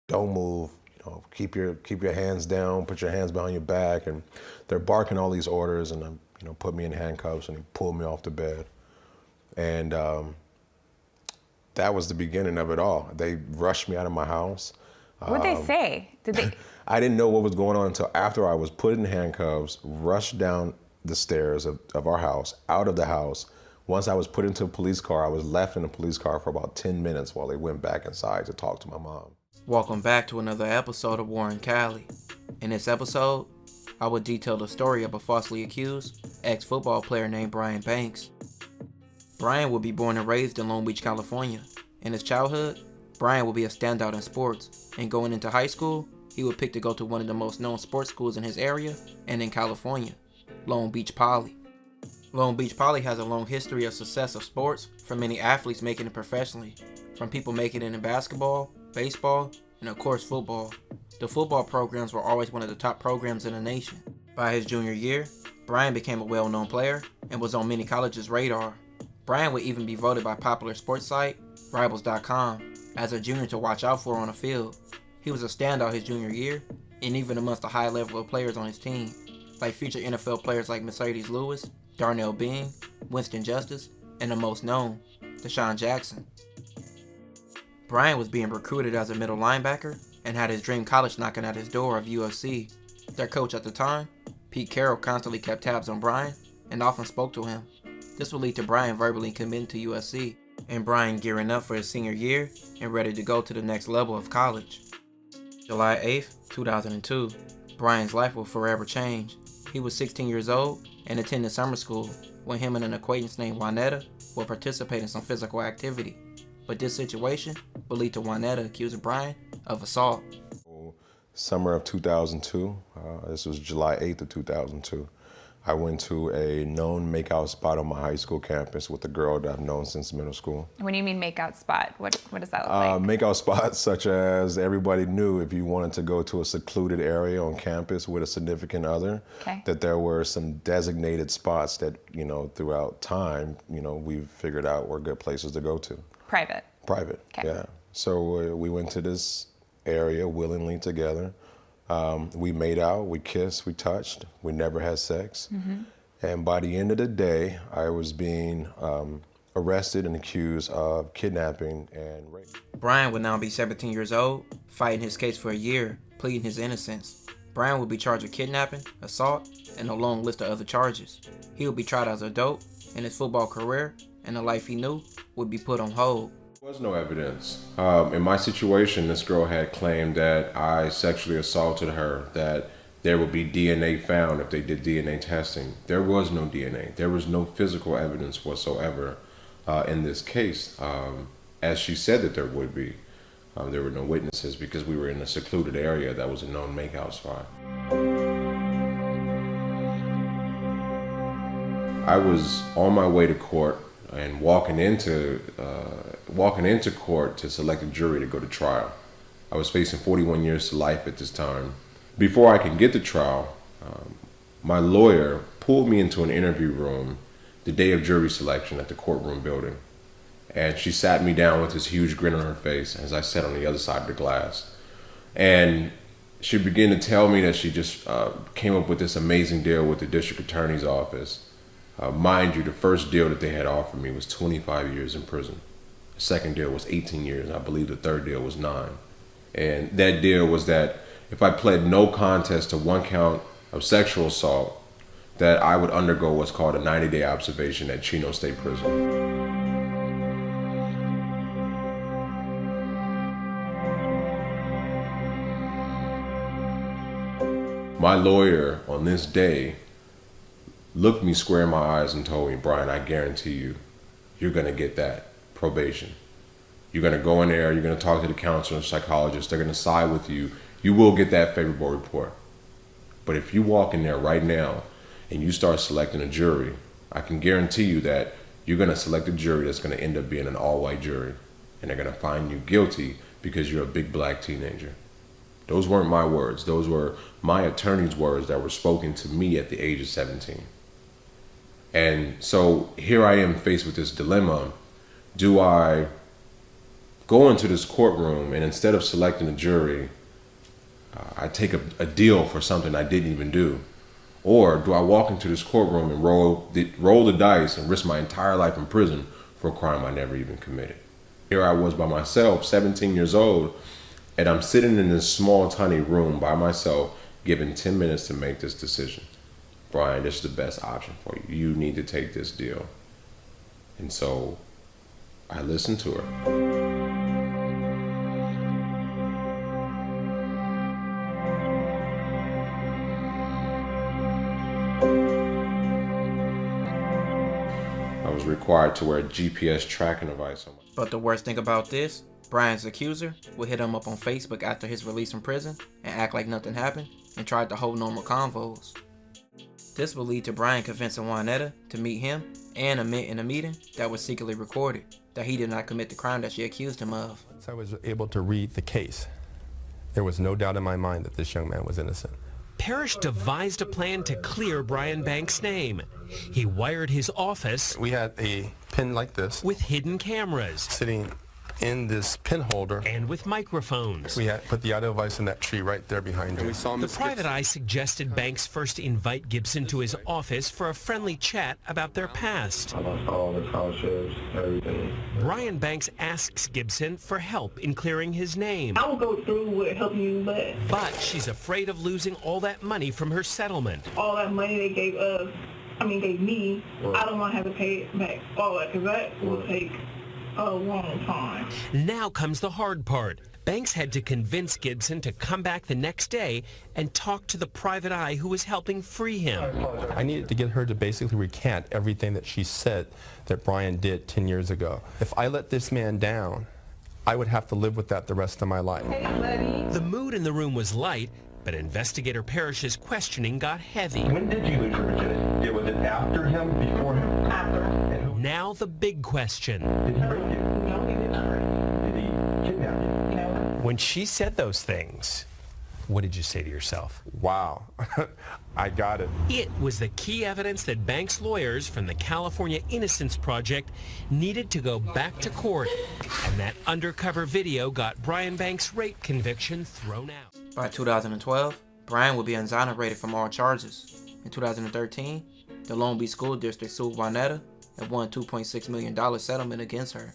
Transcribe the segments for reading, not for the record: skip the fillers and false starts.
don't move, keep your hands down, put your hands behind your back. And they're barking all these orders, and put me in handcuffs, and he pulled me off the bed. And that was the beginning of it all. They rushed me out of my house. What'd they say? Did they? I didn't know what was going on until after I was put in handcuffs, rushed down the stairs of our house, out of the house. Once I was put into a police car, I was left in a police car for about 10 minutes while they went back inside to talk to my mom. Welcome back to another episode of Warren Cali. In this episode, I will detail the story of a falsely accused ex-football player named Brian Banks. Brian will be born and raised in Long Beach, California. In his childhood, Brian will be a standout in sports, and going into high school, he would pick to go to one of the most known sports schools in his area and in California, Long Beach Poly. Long Beach Poly has a long history of success of sports, from many athletes making it professionally, from people making it in basketball, baseball, and of course football. The football programs were always one of the top programs in the nation. By his junior year, Brian became a well-known player and was on many colleges' radar. Brian would even be voted by popular sports site Rivals.com as a junior to watch out for on the field. He was a standout his junior year, and even amongst the high level of players on his team, like future NFL players like Mercedes Lewis, Darnell Bing, Winston Justice, and the most known, Deshaun Jackson. Brian was being recruited as a middle linebacker and had his dream college knocking at his door of USC. Their coach at the time, Pete Carroll, constantly kept tabs on Brian and often spoke to him. This would lead to Brian verbally committing to USC, and Brian gearing up for his senior year and ready to go to the next level of college. July 8th, 2002, Brian's life will forever change. He was 16 years old and attended summer school when him and an acquaintance named Juanetta would participate in some physical activity. But this situation would lead to Juanetta accusing Brian of assault. Summer of 2002, this was July 8th of 2002. I went to a known makeout spot on my high school campus with a girl that I've known since middle school. When you mean makeout spot, what does that look like? Makeout spots such as everybody knew if you wanted to go to a secluded area on campus with a significant other, that there were some designated spots that, throughout time, we've figured out were good places to go to. Private, yeah. So we went to this area willingly together. We made out, we kissed, we touched, we never had sex. Mm-hmm. And by the end of the day, I was being arrested and accused of kidnapping and rape. Brian would now be 17 years old, fighting his case for a year, pleading his innocence. Brian would be charged with kidnapping, assault, and a long list of other charges. He would be tried as an adult, and his football career and the life he knew would be put on hold. There was no evidence. In my situation, this girl had claimed that I sexually assaulted her, that there would be DNA found if they did DNA testing. There was no DNA. There was no physical evidence whatsoever in this case, as she said that there would be. There were no witnesses because we were in a secluded area that was a known makeout spot. I was on my way to court and walking into court to select a jury to go to trial. I was facing 41 years to life at this time. Before I could get to trial, my lawyer pulled me into an interview room the day of jury selection at the courtroom building. And she sat me down with this huge grin on her face as I sat on the other side of the glass. And she began to tell me that she just came up with this amazing deal with the district attorney's office. Mind you, the first deal that they had offered me was 25 years in prison. The second deal was 18 years, and I believe the third deal was 9. And that deal was that if I pled no contest to one count of sexual assault, that I would undergo what's called a 90-day observation at Chino State Prison. My lawyer on this day looked me square in my eyes and told me, Brian, I guarantee you, you're going to get that probation. You're going to go in there, you're going to talk to the counselor and psychologist, they're going to side with you. You will get that favorable report. But if you walk in there right now and you start selecting a jury, I can guarantee you that you're going to select a jury that's going to end up being an all-white jury. And they're going to find you guilty because you're a big black teenager. Those weren't my words. Those were my attorney's words that were spoken to me at the age of 17. And so here I am faced with this dilemma. Do I go into this courtroom and instead of selecting a jury, I take a deal for something I didn't even do? Or do I walk into this courtroom and roll the dice and risk my entire life in prison for a crime I never even committed? Here I was by myself, 17 years old, and I'm sitting in this small, tiny room by myself, given 10 minutes to make this decision. Brian, this is the best option for you. You need to take this deal. And so I listened to her. I was required to wear a GPS tracking device on my... But the worst thing about this, Brian's accuser would hit him up on Facebook after his release from prison and act like nothing happened and tried to hold normal convos. This would lead to Brian convincing Juanetta to meet him and admit in a meeting that was secretly recorded that he did not commit the crime that she accused him of. Once I was able to read the case, there was no doubt in my mind that this young man was innocent. Parrish devised a plan to clear Brian Banks' name. He wired his office. We had a pin like this with hidden cameras sitting in this pin holder and with microphones. We had put the audio device in that tree right there behind him. We saw him. The private eye suggested Banks first invite Gibson to his office for a friendly chat about their past. About all the scholarships, everything. Brian Banks asks Gibson for help in clearing his name. I will go through with helping you, but she's afraid of losing all that money from her settlement. All that money they gave me, I don't want to have to pay it back, all that, because that will take a long time. Now comes the hard part. Banks had to convince Gibson to come back the next day and talk to the private eye who was helping free him. I needed to get her to basically recant everything that she said that Brian did 10 years ago. If I let this man down, I would have to live with that the rest of my life. Hey, buddy. The mood in the room was light, but investigator Parrish's questioning got heavy. When did you lose your virginity? Was it after him, before him? After. Now the big question. Did he rape you? No, he did not rape me. Did he kidnap you? No. When she said those things, what did you say to yourself? Wow, I got it. It was the key evidence that Banks' lawyers from the California Innocence Project needed to go back to court, and that undercover video got Brian Banks' rape conviction thrown out. By 2012, Brian would be exonerated from all charges. In 2013, the Long Beach School District sued Juanetta and won a $2.6 million settlement against her.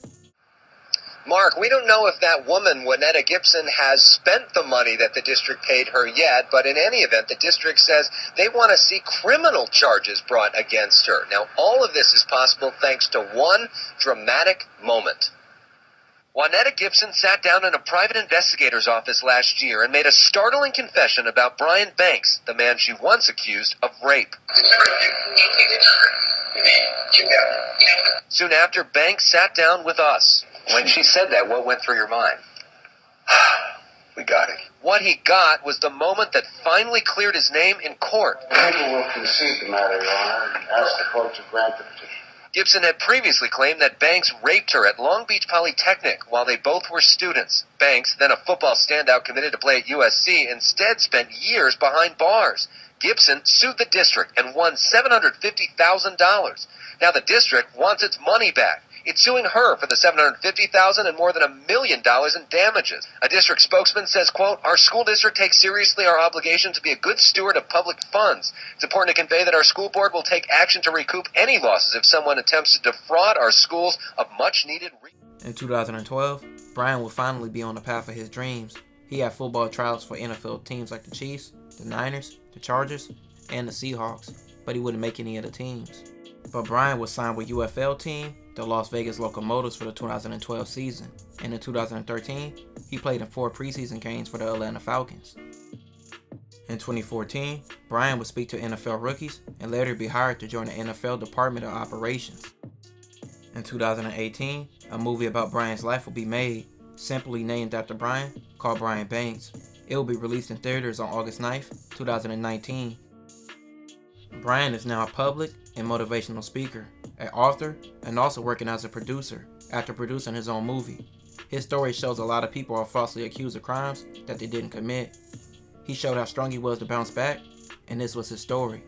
Mark, we don't know if that woman, Juanetta Gibson, has spent the money that the district paid her yet, but in any event, the district says they want to see criminal charges brought against her. Now, all of this is possible thanks to one dramatic moment. Juanetta Gibson sat down in a private investigator's office last year and made a startling confession about Brian Banks, the man she once accused of rape. Soon after, Banks sat down with us. When she said that, what went through your mind? We got it. What he got was the moment that finally cleared his name in court. People will concede the matter, Your Honor, and ask the court to grant the petition. Gibson had previously claimed that Banks raped her at Long Beach Polytechnic while they both were students. Banks, then a football standout committed to play at USC, instead spent years behind bars. Gibson sued the district and won $750,000. Now the district wants its money back. It's suing her for the $750,000 and more than $1 million in damages. A district spokesman says, quote, "Our school district takes seriously our obligation to be a good steward of public funds. It's important to convey that our school board will take action to recoup any losses if someone attempts to defraud our schools of much-needed..." In 2012, Brian would finally be on the path of his dreams. He had football trials for NFL teams like the Chiefs, the Niners, the Chargers, and the Seahawks, but he wouldn't make any of the teams. But Brian was signed with UFL team, the Las Vegas Locomotives, for the 2012 season, and in 2013, he played in 4 preseason games for the Atlanta Falcons. In 2014, Brian would speak to NFL rookies and later be hired to join the NFL Department of Operations. In 2018, a movie about Brian's life will be made, simply named after Brian, called Brian Banks. It will be released in theaters on August 9th, 2019. Brian is now a public and motivational speaker, an author, and also working as a producer after producing his own movie. His story shows a lot of people are falsely accused of crimes that they didn't commit. He showed how strong he was to bounce back, and this was his story.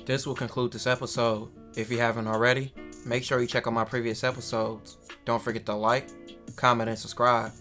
This will conclude this episode. If you haven't already, make sure you check out my previous episodes. Don't forget to like, comment, and subscribe.